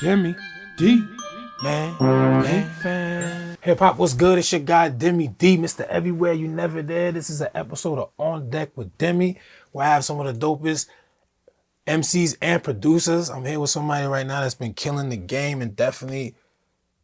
Deme D, man. Hip hop, what's good? It's your guy Deme D, Mr. Everywhere You Never There. This is an episode of On Deck with Deme, where I have some of the dopest MCs and producers. I'm here with somebody right now that's been killing the game and definitely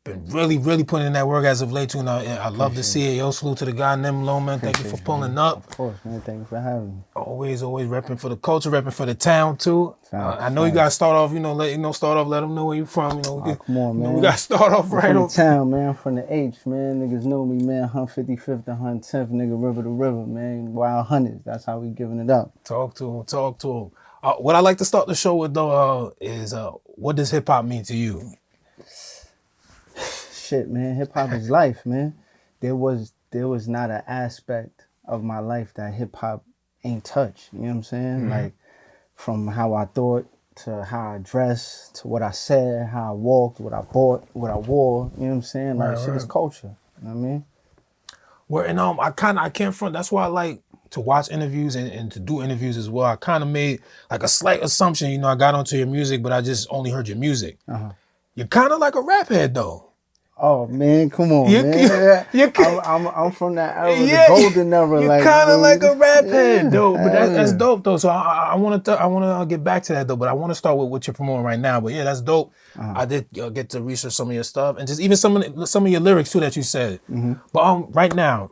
been really putting in that work as of late too. And I love to see it. Yo, salute to the guy Nymlo, man. Thank you for pulling up. Of course, man. Thank you for having me. Always repping for the culture, repping for the town too. I know you gotta start off, let them know where you from. Come on, man. We gotta start off right from on the town, man. From the H, man. Niggas know me, man. 155th to 110th, nigga, river to river, man. Wild hundreds. That's how we giving it up. Talk to him. What I like to start the show with though is what does hip hop mean to you? Shit, man. Hip hop is life, man. There was not an aspect of my life that hip hop ain't touched. You know what I'm saying? Mm-hmm. Like from how I thought to how I dressed to what I said, how I walked, what I bought, what I wore. You know what I'm saying? Like shit is culture. You know what I mean? Well, and I can't front. That's why I like to watch interviews and to do interviews as well. I kind of made like a slight assumption. I got onto your music, but I just only heard your music. You're kind of like a rap head though. Oh man, come on, man! I'm from that era, the golden era. You're kind of like a rap head, though. But that's dope, though. So I want to get back to that, though. But I want to start with what you're promoting right now. But yeah, that's dope. I did get to research some of your stuff and just even some of your lyrics too that you said. But right now,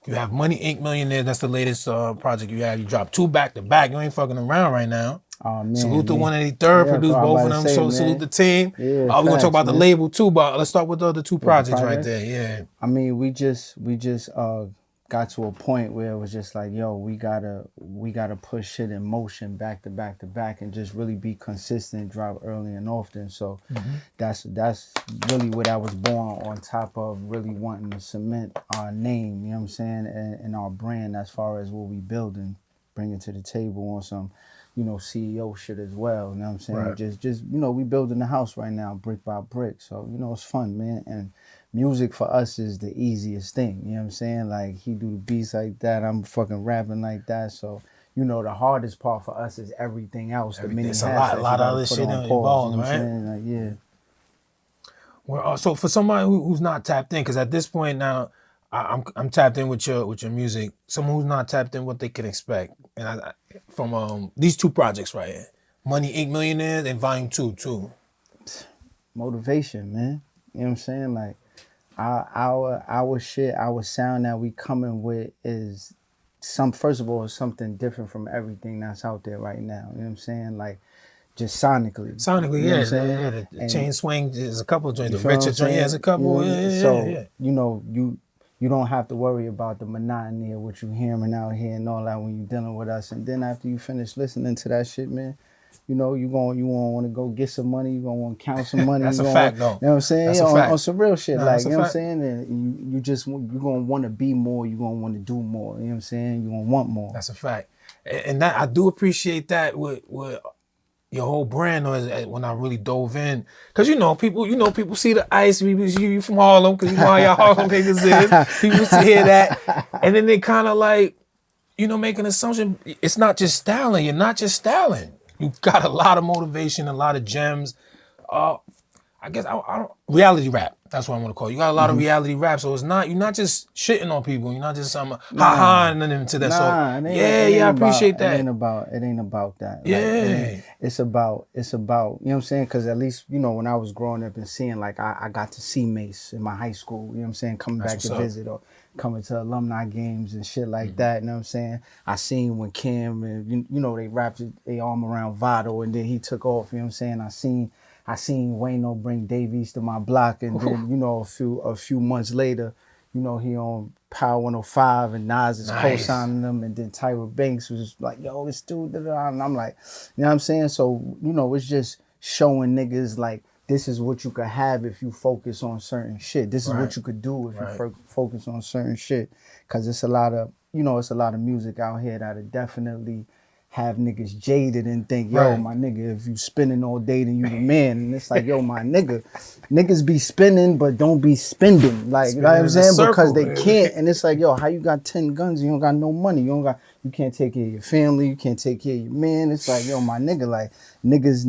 you have Ink Millionaires. That's the latest project you have. You dropped 2 back to back. You ain't fucking around right now. Oh, man, salute to 183rd, produced both of them. So salute the team. Yeah, we're gonna talk about the label too, but let's start with the other 2 projects right there. Yeah. I mean, we just got to a point where it was just like, yo, we gotta push shit in motion back to back to back and just really be consistent, drop early and often. So that's really what I was born on top of really wanting to cement our name, you know what I'm saying, and our brand as far as what we building, bringing to the table on some CEO shit as well. You know what I'm saying? Right. Just we building the house right now, brick by brick. So, it's fun, man. And music for us is the easiest thing. You know what I'm saying? Like, he do the beats like that. I'm fucking rapping like that. So, the hardest part for us is everything else. There's a lot of other shit involved, right? Like, yeah. Well, so for somebody who's not tapped in, because at this point now, I'm tapped in with your music. Someone who's not tapped in, what they can expect, and from these 2 projects right here, Ink Millionaires and Volume 2 too. Motivation, man. You know what I'm saying? Like our shit, our sound that we coming with is first of all, something different from everything that's out there right now. You know what I'm saying? Like just sonically. Sonically, you know yeah. The chain swing is a couple of joints. The Richard joint, there's a couple. So you don't have to worry about the monotony of what you're hearing out here and all that when you're dealing with us. And then after you finish listening to that shit, man, you gonna want to go get some money. You gonna want to count some money. That's a fact, though. You know what I'm saying? That's a fact. On some real shit, No, like you know what I'm saying. And you gonna want to be more. You gonna want to do more. You know what I'm saying? You gonna want more. That's a fact. And that I do appreciate that with your whole brand when I really dove in, because people see the ice. You from Harlem, because how y'all Harlem niggas is. People hear that, and then they kind of like, make an assumption. It's not just styling. You're not just styling. You got a lot of motivation, a lot of gems. I guess I don't reality rap. That's what I'm gonna call it. You got a lot of reality rap, so you're not just shitting on people. You're not just ha-ha and into that. I appreciate that. It ain't about that. Yeah, like, it's about you know what I'm saying? Because at least when I was growing up and seeing, like, I got to see Mace in my high school. You know what I'm saying? Coming back to visit or coming to alumni games and shit like that. You know what I'm saying? I seen when Kim and they wrapped their arm around Votto and then he took off. You know what I'm saying? I seen Wayno bring Davies to my block, and then a few months later, he on Power 105 and Nas is co-signing them, and then Tyra Banks was like, "Yo, this dude," and I'm like, you know what I'm saying? So it's just showing niggas like this is what you could have if you focus on certain shit. This is what you could do if you focus on certain shit, because it's a lot of music out here that definitely have niggas jaded and think, yo, my nigga, if you spinning all day, then you the man. And it's like, yo, my nigga, niggas be spinning, but don't be spending. Like, you know what I'm saying? Because they can't. And it's like, yo, how you got 10 guns? You don't got no money. You can't take care of your family. You can't take care of your man. It's like, yo, my nigga, like, niggas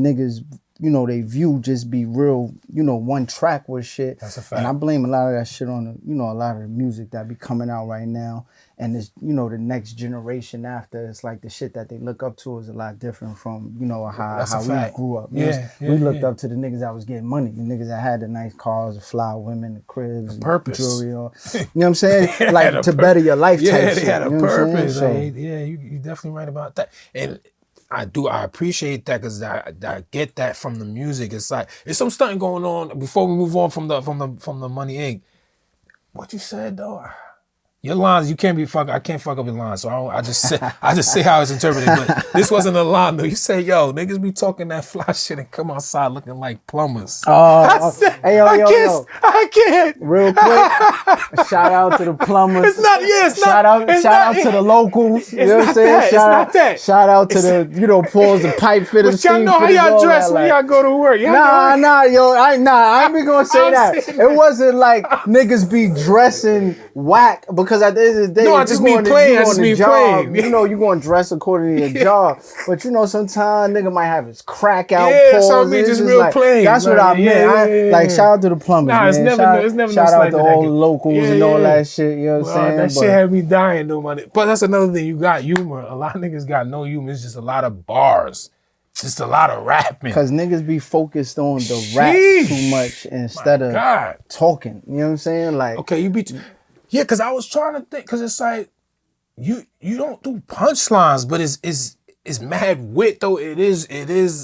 you know, they view just be real, you know, one track with shit. That's a fact. And I blame a lot of that shit on the, you know, a lot of the music that be coming out right now. And it's, you know, the next generation after, it's like the shit that they look up to is a lot different from, you know, how we grew up. Yeah, we looked up to the niggas that was getting money, the niggas that had the nice cars, the fly women, the cribs, the purpose, jewelry, or, you know what I'm saying? Like to better your life type shit. shit. They had a purpose. So, yeah, you definitely right about that. And I appreciate that because I get that from the music. It's like it's some stunting going on. Before we move on from the Money Inc. What you said though, your lines you can't be fuck. I can't fuck up your lines, so I just say how it's interpreted. But this wasn't a line though. You say, yo, niggas be talking that fly shit and come outside looking like plumbers. Hey yo, I can't. Real quick, shout out to the plumbers. It's not. Shout out to the locals. You know what I'm saying? Shout out to the, you know, pulls, the pipe fitters. But y'all know how y'all dress when y'all go to work. Nah, yo, I ain't been gonna say that. It wasn't like niggas be dressing whack because at the end of the day, no, I just mean plain. You know, you gonna dress according to your job. But you know, sometimes nigga might have his crack out. So I mean, just real like, plain. That's what I meant. Like shout out to the plumbers. Nah, it's man. never shout no out to all the locals and all that shit. You know what I'm saying? That shit had me dying though, man. But that's another thing. You got humor. A lot of niggas got no humor. It's just a lot of bars. Just a lot of rapping. Because niggas be focused on the rap too much instead of talking. You know what I'm saying? Like, okay, yeah, because I was trying to think, because it's like you don't do punchlines, but it's mad wit though. It is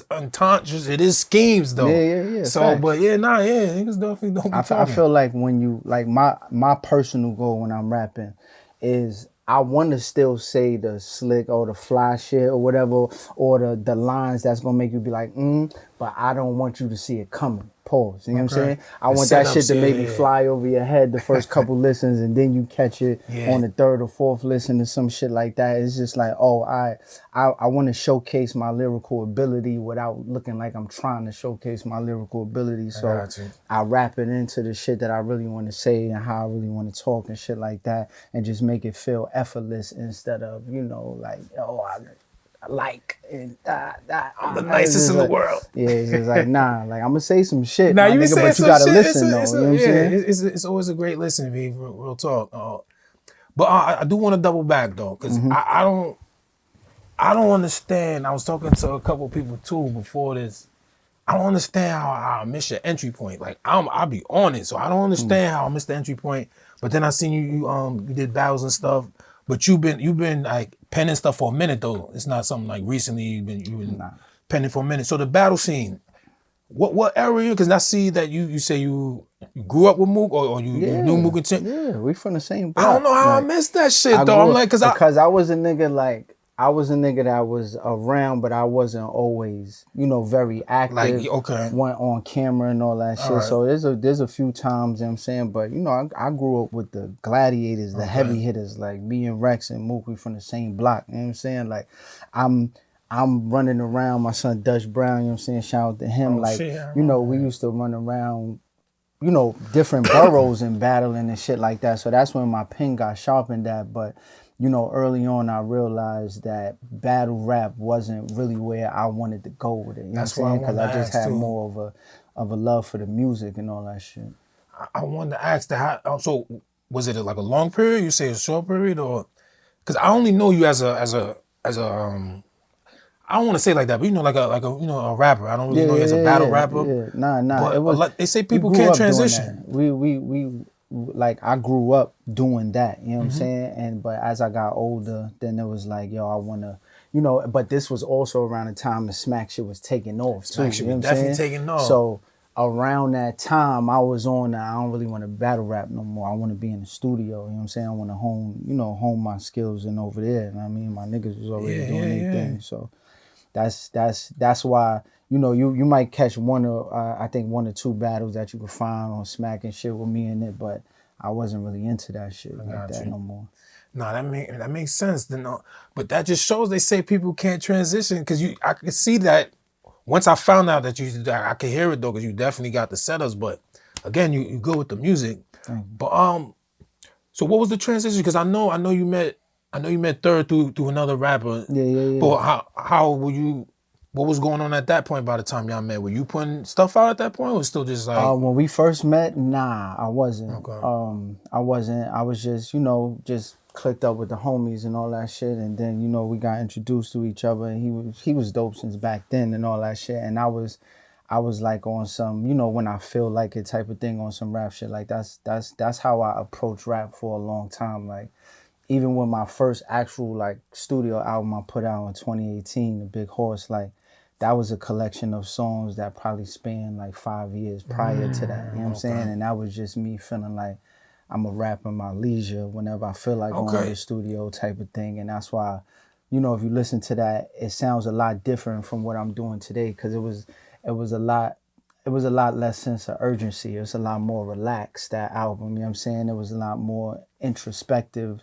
entendres, it is schemes though. Yeah. So, facts. but niggas definitely don't be talking. I feel like when you, like my personal goal when I'm rapping is I want to still say the slick or the fly shit or whatever, or the lines that's gonna make you be like, but I don't want you to see it coming. Pause. You know what I'm saying? I want that shit to maybe fly over your head the first couple listens, and then you catch it on the third or fourth listen or some shit like that. It's just like, oh, I want to showcase my lyrical ability without looking like I'm trying to showcase my lyrical ability. So I wrap it into the shit that I really want to say and how I really want to talk and shit like that, and just make it feel effortless instead of, you know, like, oh, and I'm the nicest in the world. Yeah, it's just like, nah, like I'm gonna say some shit, now you nigga, say but you gotta listen though. You know what I'm saying? It's always a great listen, be real talk. But I do want to double back though, because I don't understand. I was talking to a couple people too before this. I don't understand how I miss your entry point. Like I'll be on it, so I don't understand how I missed the entry point. But then I seen you did battles and stuff. But you've been like penning stuff for a minute though. It's not something like recently you've been penning for a minute. So the battle scene, what area? Because I see that you say you grew up with Mook or you knew Mook and Tim. Yeah, we from the same block. I don't know how I missed that shit though. I'm like, because I was a nigga that was around, but I wasn't always, you know, very active. Like, went on camera and all that shit. Right. So there's a few times, you know what I'm saying, but you know, I grew up with the gladiators, the heavy hitters, like me and Rex and Mook, we from the same block. You know what I'm saying? Like I'm running around, my son Dutch Brown, you know what I'm saying? Shout out to him. You know, we used to run around, you know, different boroughs and battling and shit like that. So that's when my pen got sharpened at. But you know, early on, I realized that battle rap wasn't really where I wanted to go with it. You know what I'm saying? Because I just had more of a love for the music and all that shit. I wanted to ask that. So was it like a long period? You say a short period, or because I only know you as a I don't want to say like that, but you know, like a you know, a rapper. I don't really know you as a battle rapper. Yeah. Nah. But it was, they say people can't transition. We like I grew up doing that, you know what I'm saying? But as I got older, then it was like, yo, I wanna, you know, but this was also around the time the smack shit was taking off too. Smack shit was definitely taking off. So around that time I was on I don't really want to battle rap no more. I want to be in the studio, you know what I'm saying? I want to hone my skills and over there. And I mean, my niggas was already doing their thing. So that's why, you know, you might catch one or two battles that you could find on Smack and shit with me in it, but I wasn't really into that shit like that no more. No, that makes sense. But that just shows they say people can't transition, because I could see that once I found out that I could hear it though, because you definitely got the setups. But again, you good with the music. But so what was the transition? Because I know you met Third through another rapper. Yeah. But how were you? What was going on at that point by the time y'all met? Were you putting stuff out at that point, or was it still just like... When we first met, nah, I wasn't. Okay. I wasn't. I was just, just clicked up with the homies and all that shit. And then, we got introduced to each other, and he was dope since back then and all that shit. And I was like on some, when I feel like it type of thing, on some rap shit. Like that's how I approach rap for a long time. Like, even with my first actual like studio album I put out in 2018, The Big Horse, like that was a collection of songs that probably spanned like 5 years prior to that. You know what I'm saying? And that was just me feeling like I'm a rap in my leisure whenever I feel like going to the studio type of thing. And that's why, if you listen to that, it sounds a lot different from what I'm doing today, because it was a lot less sense of urgency. It was a lot more relaxed, that album. You know what I'm saying? It was a lot more introspective.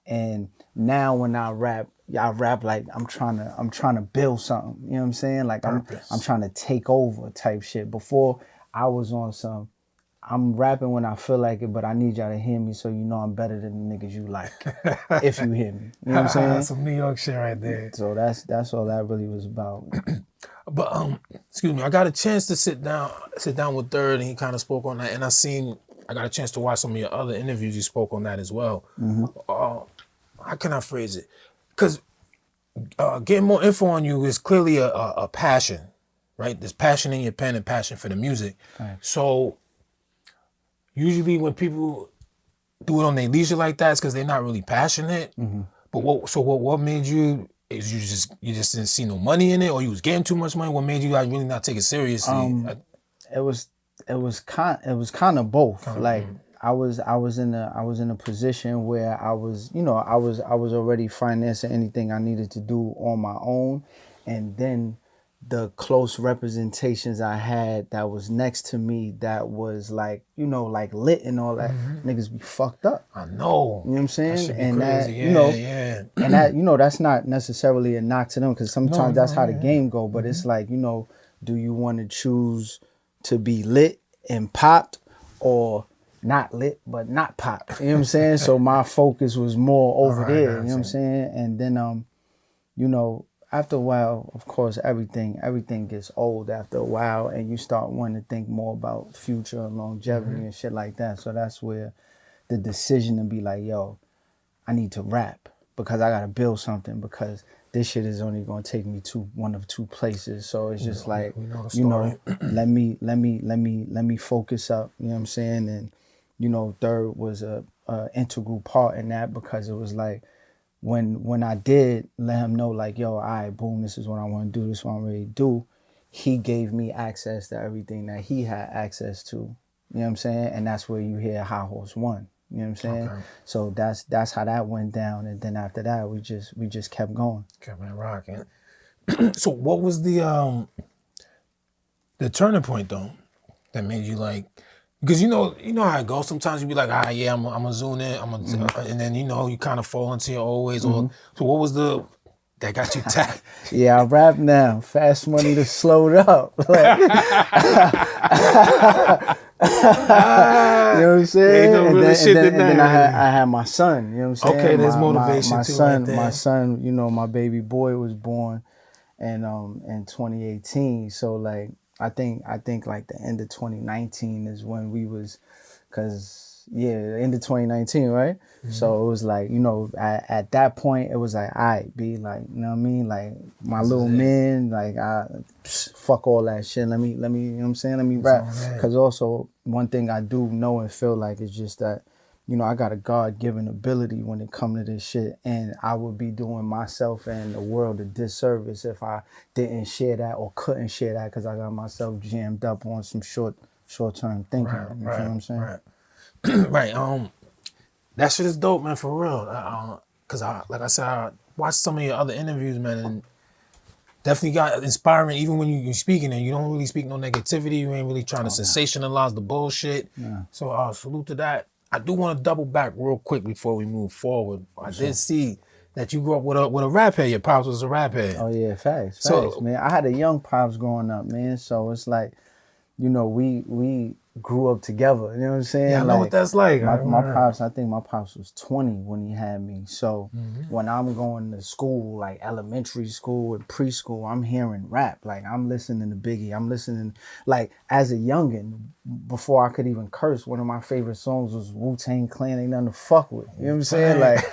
And now when I rap like I'm trying to build something. You know what I'm saying? Like I'm trying to take over type shit. Before, I was on some, I'm rapping when I feel like it, but I need y'all to hear me so I'm better than the niggas you like. If you hear me. You know what I'm saying? Some New York shit right there. So that's all that really was about. But excuse me, I got a chance to sit down with Third, and he kind of spoke on that, and I got a chance to watch some of your other interviews. You spoke on that as well. How can I phrase it? Because getting more info on you is clearly a passion, right? There's passion in your pen and passion for the music. Right. So usually when people do it on their leisure like that, it's because they're not really passionate. But what made you? Is you just didn't see no money in it, or you was getting too much money? What made you like really not take it seriously? It was kind of both. I was in a position where I was already financing anything I needed to do on my own, and then the close representations I had that was next to me that was like like lit and all that, niggas be fucked up. I know. You know what I'm saying? And crazy. that and that that's not necessarily a knock to them, because sometimes that's how the game go. But it's like, do you want to choose to be lit and popped, or not lit but not popped? You know what I'm saying? So my focus was more over there. You know what I'm saying? And then after a while, of course, everything gets old after a while, and you start wanting to think more about future and longevity and shit like that. So that's where the decision to be like, yo, I need to rap because I gotta build something, because this shit is only gonna take me to one of two places. So it's just like, let me focus up. You know what I'm saying? And Third was a integral part in that, because it was like, when I did let him know, like, yo, all right, boom, this is what I want to do, this is what I'm ready to do, he gave me access to everything that he had access to. You know what I'm saying? And that's where you hear High Horse 1. You know what I'm saying? Okay. So that's how that went down. And then after that, we just kept going. Kept on rocking. So what was the turning point though that made you like? Because you know how it goes. Sometimes you be like, yeah, I'm gonna zoom in, and then you kind of fall into your old ways. Or so what was that got you tapped? Yeah, I rap now. Fast money to slow it up. Like, you know what I'm saying? And then I had my son. You know what I'm saying? Okay, there's motivation my too. Son, right there. My son, my baby boy was born in 2018. So like, I think like the end of 2019 is when we was, the end of 2019, right? So it was like, at that point, it was like, all right, be like, you know what I mean? Like, my little man, like, fuck all that shit. Let me, you know what I'm saying? Let me rap. Because also, one thing I do know and feel like is just that, I got a God-given ability when it comes to this shit, and I would be doing myself and the world a disservice if I didn't share that or couldn't share that, because I got myself jammed up on some short-term thinking. Right, you know what I'm saying? Right. Right. That shit is dope, man, for real. Because like I said, I watched some of your other interviews, man, and definitely got inspiring. Even when you're speaking, and you don't really speak no negativity, you ain't really trying to sensationalize the bullshit. Yeah. So salute to that. I do want to double back real quick before we move forward. I did see that you grew up with a rap head. Your pops was a rap head. Oh yeah, facts, man. I had a young pops growing up, man. So it's like, we grew up together. You know what I'm saying? Yeah, I know what that's like. My pops, I think my pops was 20 when he had me. So when I'm going to school, like elementary school and preschool, I'm hearing rap. Like I'm listening to Biggie. I'm listening, like as a youngin', before I could even curse, one of my favorite songs was Wu-Tang Clan, Ain't Nothing to Fuck With. You know what I'm saying? Like,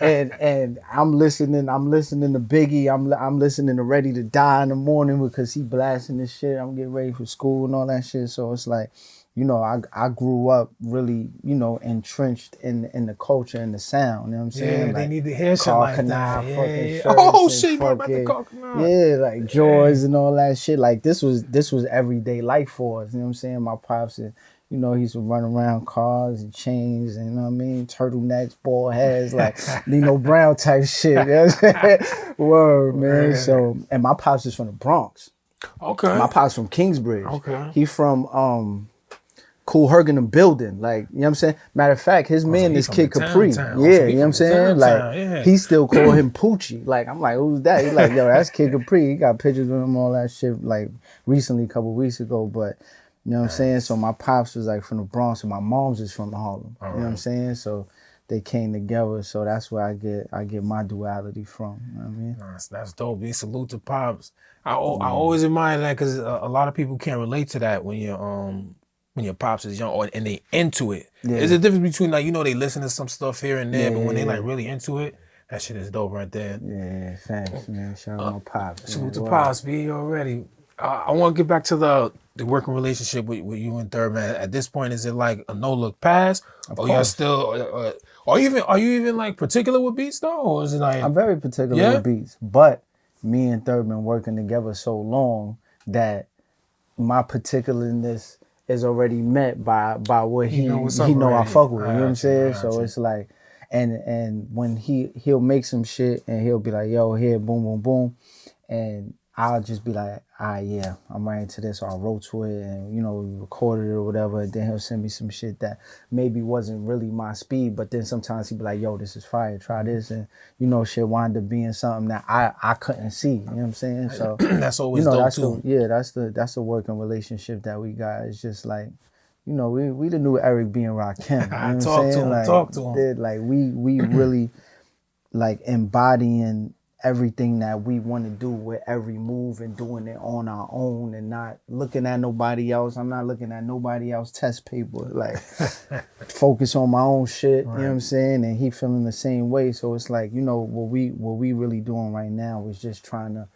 and I'm listening to Biggie. I'm listening to Ready to Die in the morning because he blasting this shit. I'm getting ready for school and all that shit. So it's like, you know, I grew up really, you know, entrenched in the culture and the sound. You know what I'm saying? Yeah, like, they need to hear shit like that. fucking shirts oh and shit, fucking, about the coconut. yeah, like Jordans and all that shit. Like this was everyday life for us. You know what I'm saying? My pops, and you know, he used to run around cars and chains, and you know what I mean, turtlenecks, bald heads, like Nino Brown type shit. You know what I'm saying? Word, man. Yeah. So, and my pops is from the Bronx. Okay. My pops from Kingsbridge. Okay. He from Cool Hergen the building, like, you know what I'm saying? Matter of fact, his man is Kid Capri. Yeah, you know what I'm saying? Like, he still call him Poochie. Like, I'm like, who's that? He's like, yo, that's Kid Capri. He got pictures of him, all that shit, like, recently, a couple weeks ago. But, you know what I'm saying? So my pops was, like, from the Bronx, and my mom's is from Harlem. You know what I'm saying? So they came together. So that's where I get my duality from. You know what I mean? That's dope. We salute to Pops. I always admire that because a lot of people can't relate to that when your pops is young and they into it. Yeah. There's a difference between, like, you know, they listen to some stuff here and there, but when they like really into it, that shit is dope right there. Yeah, thanks, man. Shout out my pops. Salute to Pops, B already. I want to get back to the working relationship with you and Third Man. At this point, is it like a no look pass, or y'all still, are you even like particular with beats though, or is it like? I'm very particular with beats, but me and Third Man working together so long that my particularness is already met by what he know I fuck with. You know what I'm saying? So it's like, and when he'll make some shit and he'll be like, yo, here, boom, boom, boom, and I'll just be like, yeah, I'm right into this. Or I'll roll to it and, you know, record it or whatever. And then he'll send me some shit that maybe wasn't really my speed. But then sometimes he'd be like, yo, this is fire. Try this. And, you know, shit wound up being something that I couldn't see. You know what I'm saying? So that's always dope too. That's the working relationship that we got. It's just like, you know, we the new Eric B and Rakim. You know what I'm saying? Talk to him. Like we really like embodying everything that we want to do with every move and doing it on our own and not looking at nobody else. I'm not looking at nobody else test paper. Like, focus on my own shit. Right. You know what I'm saying? And he feeling the same way. So it's like, you know, what we really doing right now is just trying to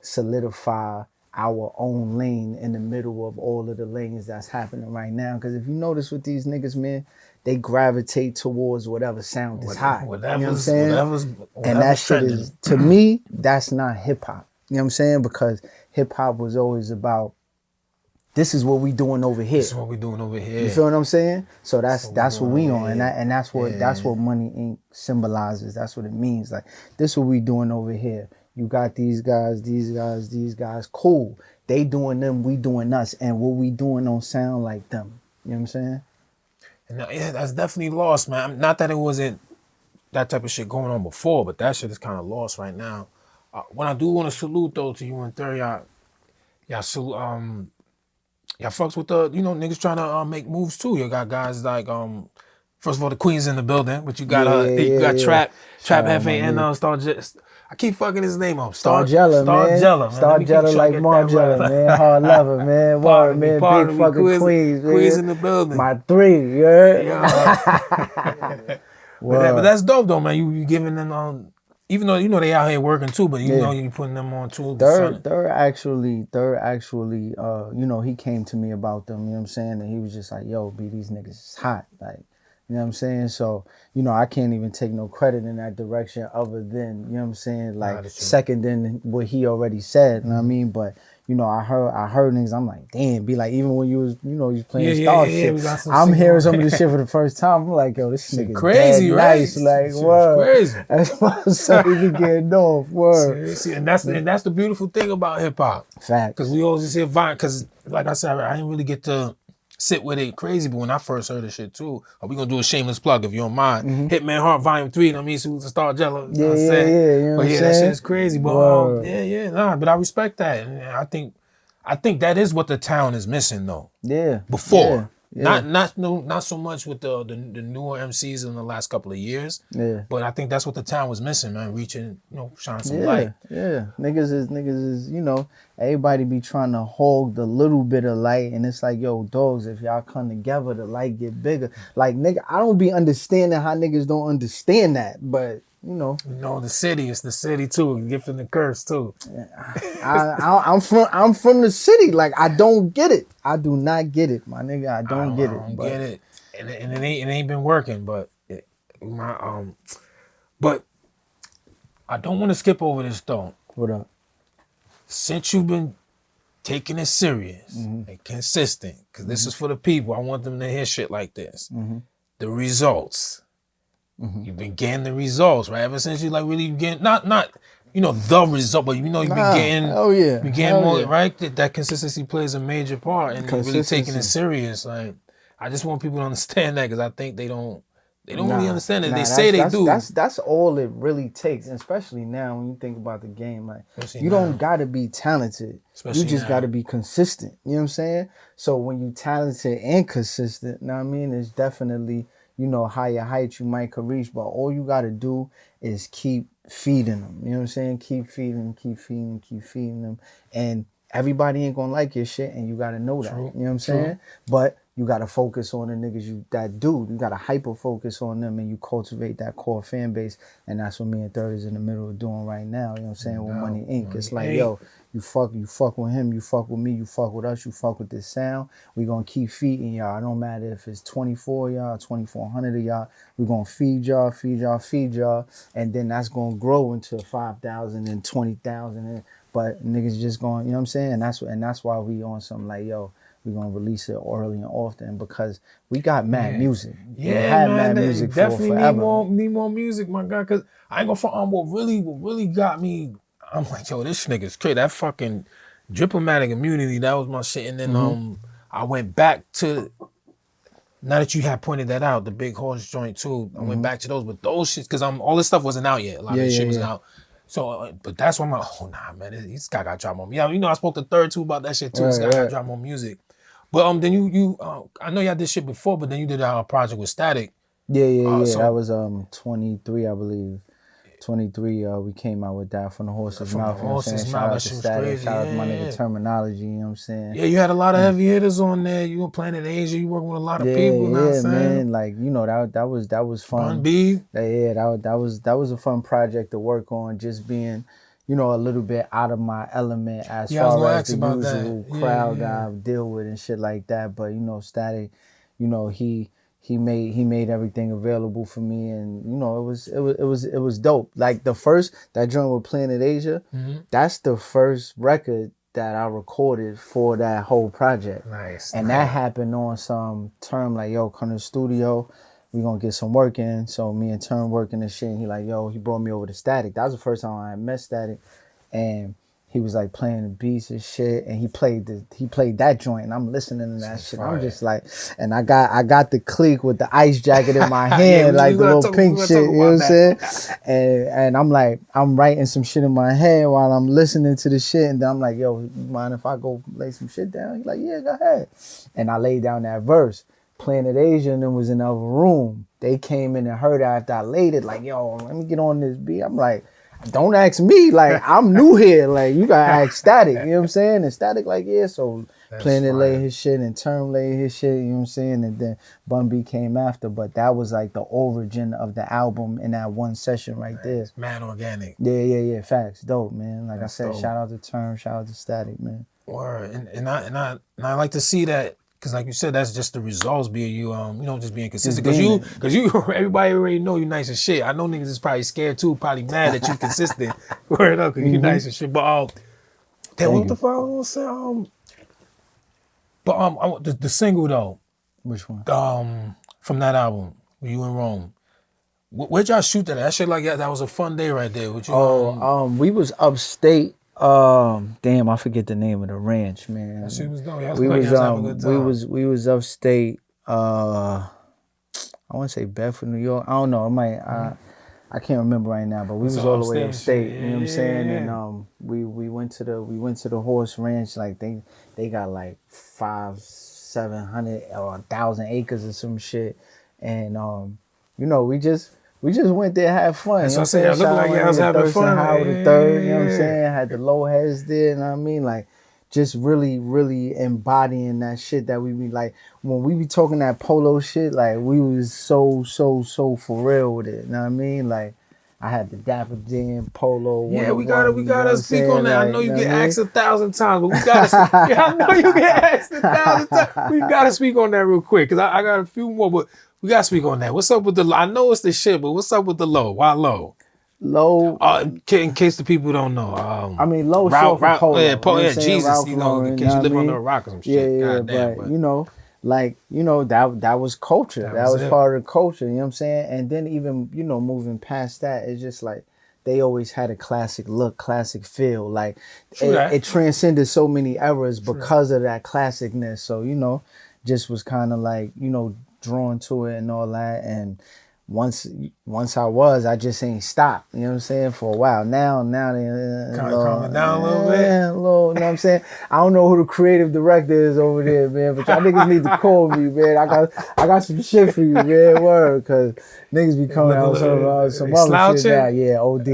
solidify our own lane in the middle of all of the lanes that's happening right now. Because if you notice with these niggas, man, they gravitate towards whatever sound is hot. You know what I'm saying? And that shit is, to me, that's not hip hop. You know what I'm saying? Because hip hop was always about, this is what we doing over here. This is what we doing over here. You feel what I'm saying? So that's what we on. And that's what Money Inc. symbolizes. That's what it means. Like, this is what we doing over here. You got these guys, cool. They doing them, we doing us. And what we doing don't sound like them. You know what I'm saying? And yeah, that's definitely lost, man. Not that it wasn't that type of shit going on before, but that shit is kind of lost right now. When I do want to salute though to you and Third, y'all fucks with the, you know, niggas trying to make moves too. You got guys like first of all, the Queen's in the building, but you got you got Trap Hefe and Star. I keep fucking his name up. Starjella, man. Starjella like Marjella, man. Hard lever, man. Word, man. Big fucking Queens, man. Queens in the building. My three, yeah. But that's dope though, man. You giving them even though you know they out here working too, but you know you putting them on too. Third actually, you know, he came to me about them. You know what I'm saying? And he was just like, "Yo, B, these niggas is hot." Like, you know what I'm saying? So, you know, I can't even take no credit in that direction other than, you know what I'm saying, like second in what he already said, you know what I mean? But, you know, I heard niggas, I'm like, damn, be like, even when you was, you know, you playing Star shit, I'm hearing some of this shit for the first time. I'm like, yo, this nigga crazy, right? Nice, like, word. Crazy. That's why I'm so even getting off, word. See, and that's the beautiful thing about hip hop. Fact. Because we always hear vibe, because like I said, I didn't really get to sit with it crazy, but when I first heard this shit too, we gonna do a shameless plug if you don't mind. Hitman Heart Volume 3, I mean, so Starjella. You know what I'm saying? But yeah, that shit is crazy. But but I respect that. And I think I think that is what the town is missing though. Yeah. Before. Yeah. Not so much with the newer MCs in the last couple of years. Yeah. But I think that's what the town was missing, man. Reaching, shining some light. Yeah. Niggas is, everybody be trying to hog the little bit of light, and it's like, yo, dogs, if y'all come together, the light get bigger. Like, nigga, I don't be understanding how niggas don't understand that, but the city, it's the city too, gift and the curse too. I'm from the city. Like, I don't get it. I do not get it, my nigga. I don't get it. Get it, and it ain't been working. But but I don't want to skip over this though. What up? Since you've been taking it serious and consistent, because this is for the people. I want them to hear shit like this. The results. You've been getting the results, right? Ever since you like really getting not the result, but you've been getting you're getting more, right? That consistency plays a major part, and you're really taking it serious. Like, I just want people to understand that, because I think they don't really understand it. They say they do. That's all it really takes, and especially now when you think about the game. Like, you don't gotta be talented. You just gotta be consistent. You know what I'm saying? So when you talented and consistent, you know what I mean, it's definitely, higher heights you might could reach, but all you gotta do is keep feeding them. You know what I'm saying? Keep feeding them. And everybody ain't gonna like your shit, and you gotta know that. True. You know what I'm saying? But you gotta focus on the niggas that do. You gotta hyper focus on them, and you cultivate that core fan base. And that's what me and Third is in the middle of doing right now. You know what I'm saying? With Money Inc. It's like, yo, you fuck with him, you fuck with me, you fuck with us, you fuck with this sound. We gonna keep feeding y'all. It don't matter if it's 24 y'all, 2,400 of y'all. We gonna feed y'all, and then that's gonna grow into 5,000 and 20,000. But niggas just going, you know what I'm saying? And that's why we on something like, yo, we gonna release it early and often, because we got mad music. Yeah, we had man, mad music definitely for forever. need more music, my guy. Cause I ain't gonna front. What really got me, I'm like, yo, this nigga's crazy. That fucking diplomatic immunity, that was my shit. And then I went back to, now that you had pointed that out, the Big Horse joint too. I went back to those, but those shit, cause all this stuff wasn't out yet. A lot of this shit wasn't out. So, but that's why I'm like, oh nah, man, this guy got to drop more. Yeah, I spoke to Third too about that shit too. This guy got to drop more music. But then you I know y'all did shit before, but then you did a project with Statik. Yeah. So, that was 23, I believe. 23, we came out with that from the horse's mouth. You know what I'm saying? Shout out to Statik. Shout out to my nigga Terminology. You know what I'm saying? Yeah, you had a lot of heavy hitters on there. You were Planet Asia. You working with a lot of people. You know what I'm saying? Man. Like, that was fun. Bun B. Yeah, that was a fun project to work on. Just being, a little bit out of my element as far as the usual crowd that I deal with and shit like that. But Statik, he made everything available for me, and it was dope. Like that joint with Planet Asia, that's the first record that I recorded for that whole project. Nice. And that happened on some term like, yo, come to the studio, we gonna get some work in. So me and Term working and shit, and he like, yo, he brought me over to Statik. That was the first time I met Statik, and he was like playing the beats and shit, and he played that joint, and I'm listening to that shit. I'm just like, and I got the clique with the ice jacket in my hand, like the little pink shit, you know what I'm saying? And I'm like, I'm writing some shit in my head while I'm listening to the shit, and then I'm like, yo, you mind if I go lay some shit down? He's like, yeah, go ahead. And I laid down that verse. Planet Asia and then was in the other room. They came in and heard it after I laid it, like, yo, let me get on this beat. I'm like, don't ask me, like, I'm new here, like, you gotta ask Statik, you know what I'm saying? And Statik like, yeah, so Planet laid his shit and Term laid his shit, you know what I'm saying? And then Bun B came after, but that was like the origin of the album in that one session right there. It's mad organic. Yeah, facts, dope, man. Like that's I said, dope. Shout out to Term, shout out to Statik, man. Word, and I like to see that. Cause like you said, that's just the results being you just being consistent. Cause you everybody already know you nice as shit. I know niggas is probably scared too, probably mad that you consistent. Word up, cause you nice as shit. But damn, what the fuck I was gonna say? But the single though. Which one? From that album, You in Rome. Where'd y'all shoot that? That shit like that was a fun day right there. What you? We was upstate. Damn, I forget the name of the ranch, man. That shit was dope. We was upstate. I want to say Bedford, New York. I don't know. I can't remember right now, but we was all the way upstate. You know what I'm saying? And we went to the horse ranch. Like they got like 500-700 or 1,000 acres or some shit. And you know, we just went there, had fun. That's you know what I'm saying. I look like I was having fun. Howard the third. You know what I'm saying? Had the low heads there. You know what I mean? Like, just really, really embodying that shit that we be like, when we be talking that Polo shit, like we was so for real with it. You know what I mean? Like, I had the Dapper Deme Polo. Yeah, we gotta speak on that. Like, I know you get asked 1,000 times, but we gotta. I know you get asked 1,000 times. We gotta speak on that real quick because I got a few more, but we gotta speak on that. What's up with the? I know it's the shit, but what's up with the low? Why low? Low. In case the people don't know. I mean, low short for Polo. Yeah, Polo. Yeah, Jesus. Ralph you know, Lauren, in case you live under a rock or some shit. Yeah, but you know. Like, you know, that was culture. That was part of the culture, you know what I'm saying? And then even, you know, moving past that, it's just like they always had a classic look, classic feel. Like it transcended so many eras because of that classicness. So, you know, just was kind of like, you know, drawn to it and all that. And once I just ain't stopped, you know what I'm saying, for a while. Now they kind of calming down a little bit. Yeah, a little, you know what I'm saying? I don't know who the creative director is over there, man, but y'all niggas need to call me, man. I got some shit for you, man, word, because niggas be coming out some other shit now. Yeah, OD,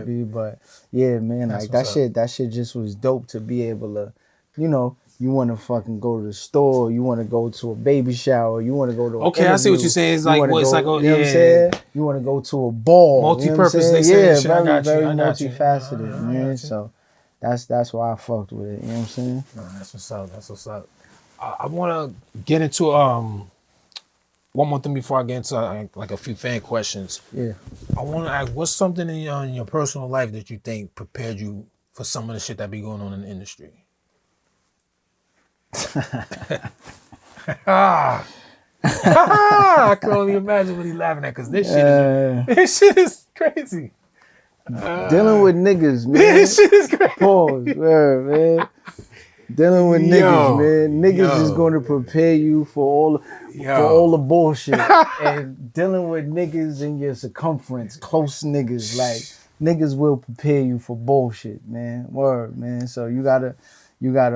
B, but yeah, man, like that shit just was dope to be able to, you know, you want to fucking go to the store, you want to go to a baby shower, you want to go to an interview, I see what you're saying. It's like, you know what I'm saying? You want to go to a ball. Multi-purpose, you know they say. Yeah, very multifaceted, man. So that's why I fucked with it, you know what I'm saying? No, that's what's up. I want to get into one more thing before I get into like a few fan questions. Yeah. I want to ask, what's something in your personal life that you think prepared you for some of the shit that be going on in the industry? I can only imagine what he's laughing at because this shit is crazy. Dealing with niggas, man. This shit is crazy. Pause, man. Dealing with niggas, man. Niggas is going to prepare you for all the bullshit. And dealing with niggas in your circumference, close niggas, like niggas will prepare you for bullshit, man. Word, man. So you gotta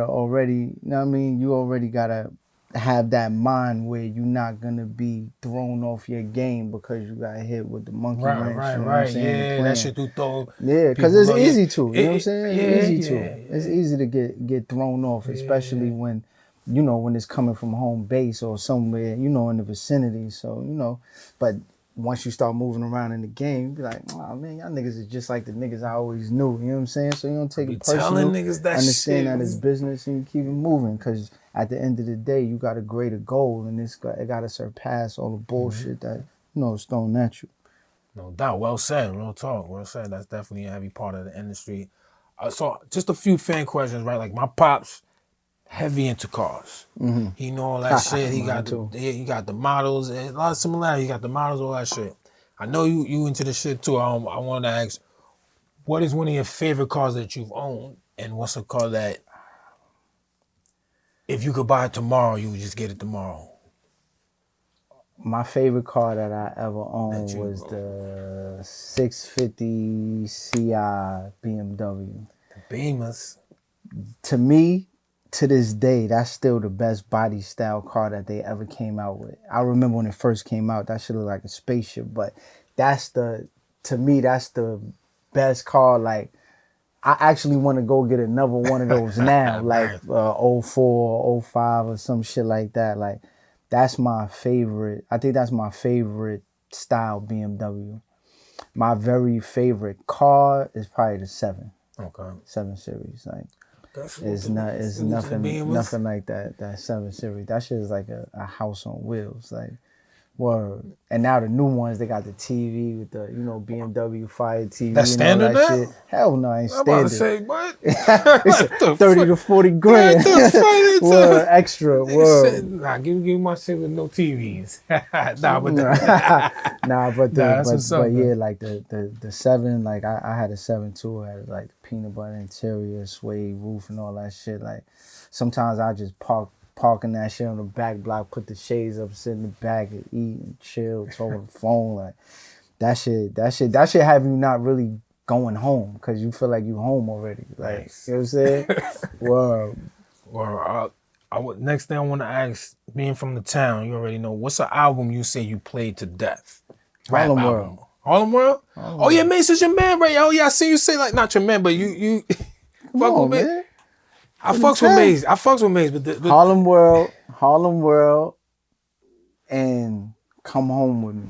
already, you know what I mean? You already gotta have that mind where you're not gonna be thrown off your game because you got hit with the monkey wrench. Right. Yeah, that shit do throw. Yeah, because it's easy to. You know what I'm saying? It's easy to get thrown off, especially when, you know, when it's coming from home base or somewhere, you know, in the vicinity. So, you know, but once you start moving around in the game, you be like, oh man, y'all niggas is just like the niggas I always knew. You know what I'm saying? So you don't take it personal. Niggas that understand shit. that it's business and you keep it moving. Because at the end of the day, you got a greater goal and it got to surpass all the bullshit that, you know, is thrown at you. No doubt. Well said. Real talk. Well said. That's definitely a heavy part of the industry. So just a few fan questions, right? Like my pops, heavy into cars. Mm-hmm. He know all that shit. He got the models. A lot of similarities. He got the models, all that shit. I know you into the shit too. I wanted to ask, what is one of your favorite cars that you've owned, and what's a car that if you could buy it tomorrow, you would just get it tomorrow? My favorite car that I ever owned was the 650 Ci BMW. The Beamers. To me, to this day, that's still the best body style car that they ever came out with. I remember when it first came out, that shit looked like a spaceship, but to me, that's the best car. Like, I actually want to go get another one of those now, like 04, 05 or some shit like that. Like, that's my favorite. I think that's my favorite style BMW. My very favorite car is probably the 7. Okay. 7 Series. Like, it's nothing like that 7 Series. That shit is like a house on wheels. Like, word. And now the new ones, they got the TV with the, you know, BMW Fire TV. That's standard and all that now? Shit. Hell no, ain't standard. I'm about to say, what? It's 30 to 40 grand. Word, extra. Word. Nah, give me my shit with no TVs. but yeah, like the 7, like I had a 7 too. I had like peanut butter interior, suede roof and all that shit. Like sometimes I just parking that shit on the back block, put the shades up, sit in the back and eat and chill, talk on the phone. Like that shit have you not really going home because you feel like you home already. Like, nice. You know what I'm saying? Well, next thing I want to ask, being from the town, you already know, what's an album you say you played to death? Harlem World. Harlem World? Oh yeah, Mace is your man, right? Oh yeah, I see you say like not your man, but you fuck with Mace. I fucks with Mace, but Harlem World, and Come Home With Me.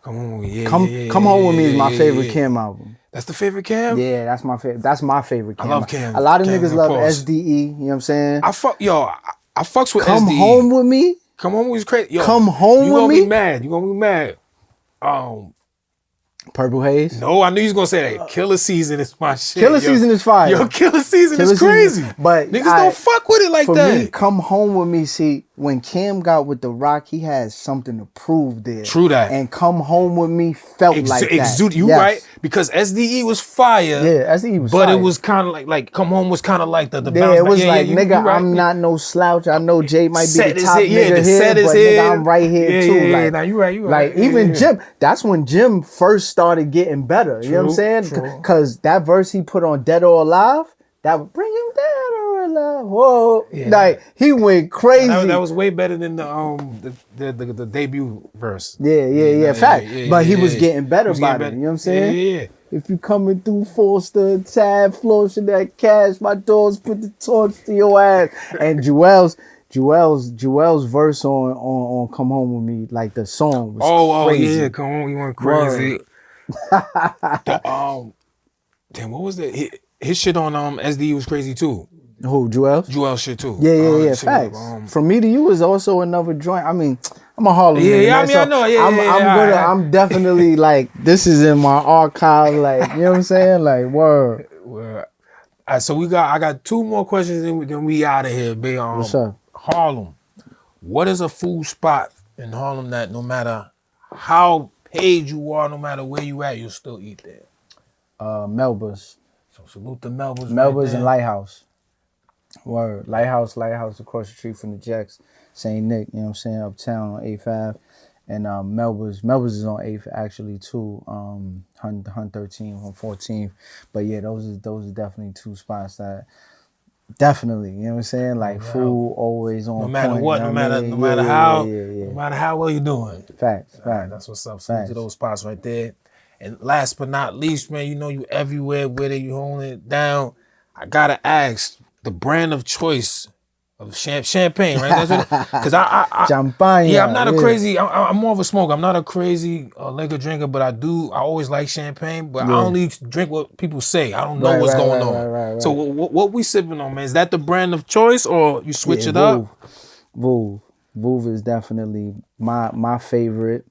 Come Home With Me, Come Home With Me is my favorite Cam album. That's the favorite Cam? Yeah, that's my favorite. That's my favorite Cam. I love Cam. A lot of niggas love SDE. You know what I'm saying? I fucks with Come SDE. Home With Me. Come Home With Me is crazy. Yo, Come Home With Me. You gonna be mad. Purple Haze? No, I knew you was gonna say that. Killer Season is my shit. Killer Season is fire. Yo, Killer Season is crazy. But niggas don't fuck with it like that. For me, Come Home With Me, see, when Cam got with The Rock, he had something to prove there. True that. And Come Home With Me felt like that. You right? Because SDE was fire. Yeah, SDE was fire. But it was kind of like Come Home was kind of like the yeah, it was like, nigga, right. I'm not no slouch. I know Jay might be the top nigga here, but nigga, I'm right here too. Yeah, now you right. Like, even Jim, that's when Jim first started getting better. You know what I'm saying? Because that verse he put on Dead or Alive, that would bring him dead or alive. Whoa. Yeah. Like, he went crazy. That was way better than the debut verse. Yeah. Fact. But he was getting better by it. You know what I'm saying? Yeah. If you coming through Forster, Tab, flourishing that cash, my doors put the torch to your ass. And Joel's verse on Come Home With Me, like the song was crazy. Oh yeah, Come Home, you went crazy. Damn, what was that? His shit on SDE was crazy too. Who, Joel's? Joel's shit too. Yeah. Facts. From Me to You is also another joint. I mean, I'm a Harlem nigga. Yeah, I mean, so I know. Yeah, I'm definitely like, this is in my archive. Like, you know what I'm saying? Like, word. Well, all right, so I got two more questions, then we out of here, big. What's up? Harlem. What is a food spot in Harlem that no matter how paid you are, no matter where you at, you'll still eat there? Melba's. So salute the Melba's. Melba's and Lighthouse. Word. Lighthouse across the street from the Jacks. St. Nick, you know what I'm saying, uptown on 8th Ave. And Melba's is on 8th actually too. 113, 114. But yeah, those are definitely two spots that definitely, you know what I'm saying? Like food always on no matter point, what, no matter how well you doing. Facts. That's what's up. Salute to those spots right there. And last but not least, man, you know you everywhere, whether you holding it down. I gotta ask, the brand of choice of champagne, right? Because I champagne. Yeah, I'm not a crazy. I'm more of a smoker. I'm not a crazy liquor drinker, but I always like champagne. But I only drink what people say. I don't know what's going on. Right. So what we sipping on, man? Is that the brand of choice, or you switch it up? Vouv is definitely my favorite.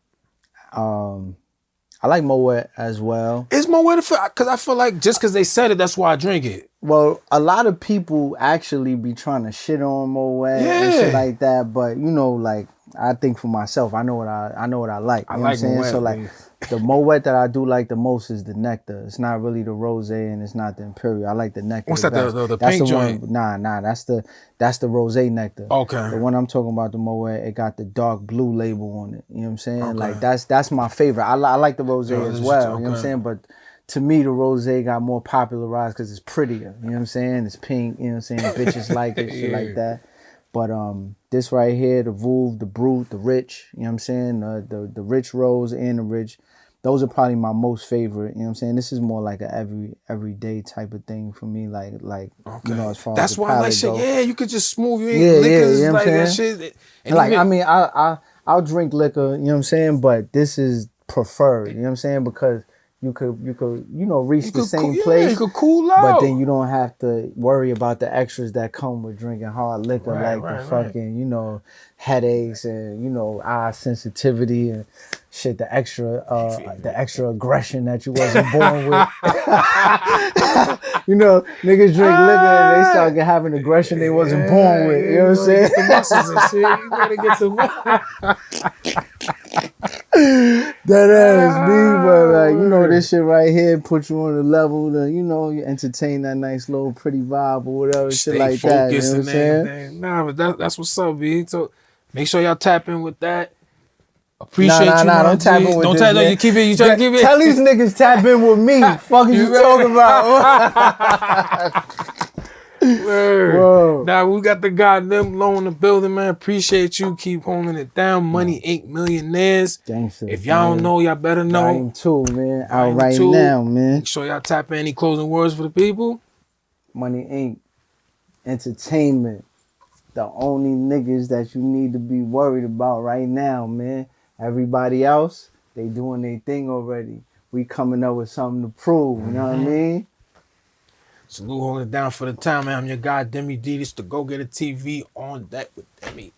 I like Moet as well. Is Moet because I feel like just because they said it, that's why I drink it. Well, a lot of people actually be trying to shit on Moet and shit like that, but you know, like I think for myself, I know what I like. You know what I'm saying? Moet, so like the Moet that I do like the most is the Nectar. It's not really the Rosé and it's not the Imperial. I like the Nectar. What's that? The pink joint? Nah. That's the Rosé Nectar. Okay. The one I'm talking about, the Moet, it got the dark blue label on it. You know what I'm saying? Okay. Like that's my favorite. I like the Rosé as well. You know what I'm saying? But to me, the Rosé got more popularized because it's prettier. You know what I'm saying? It's pink. You know what I'm saying? Bitches like it, shit like that. But this right here, the Vouv, the Brut, the Rich, you know what I'm saying? The Rich Rose and the Rich, those are probably my most favorite. You know what I'm saying? This is more like a everyday type of thing for me. Like you know, as far that's as the why I like shit. go. Yeah, you could just smooth. You ain't liquors, you know like that shit. And like I mean, I'll drink liquor. You know what I'm saying? But this is preferred. You know what I'm saying? Because you could reach the same place. Yeah, you could cool out. But then you don't have to worry about the extras that come with drinking hard liquor, the fucking, headaches and, eye sensitivity and shit, the extra aggression that you wasn't born with. Niggas drink liquor and they start having aggression they wasn't born with. You know what I'm saying? The muscles and shit. You gotta get the That ass me, but this shit right here put you on the level to, you entertain that nice little pretty vibe or whatever, shit like that. You know what I'm saying? Nah, but that's what's up, B. So make sure y'all tap in with that. Appreciate you, my don't tap G. in with Don't this, tap in. man. You keep it. You trying to keep it. Tell these niggas tap in with me. Fuck you talking about? Word. Whoa. Now we got the guy Nymlo in the building, man. Appreciate you. Keep holding it down. Money Ink Millionaires. Gangsters, If y'all don't know, y'all better know. Volume 2, man. Out Volume right 2. now, man. Make sure y'all tap in. Any closing words for the people? Money Inc. Entertainment. The only niggas that you need to be worried about right now, man. Everybody else, they doing their thing already. We coming up with something to prove, you know what I mean? Salute holding it down for the time, man. I'm your guy, Deme D. This is the DagogetaTv on Deck Wit Deme.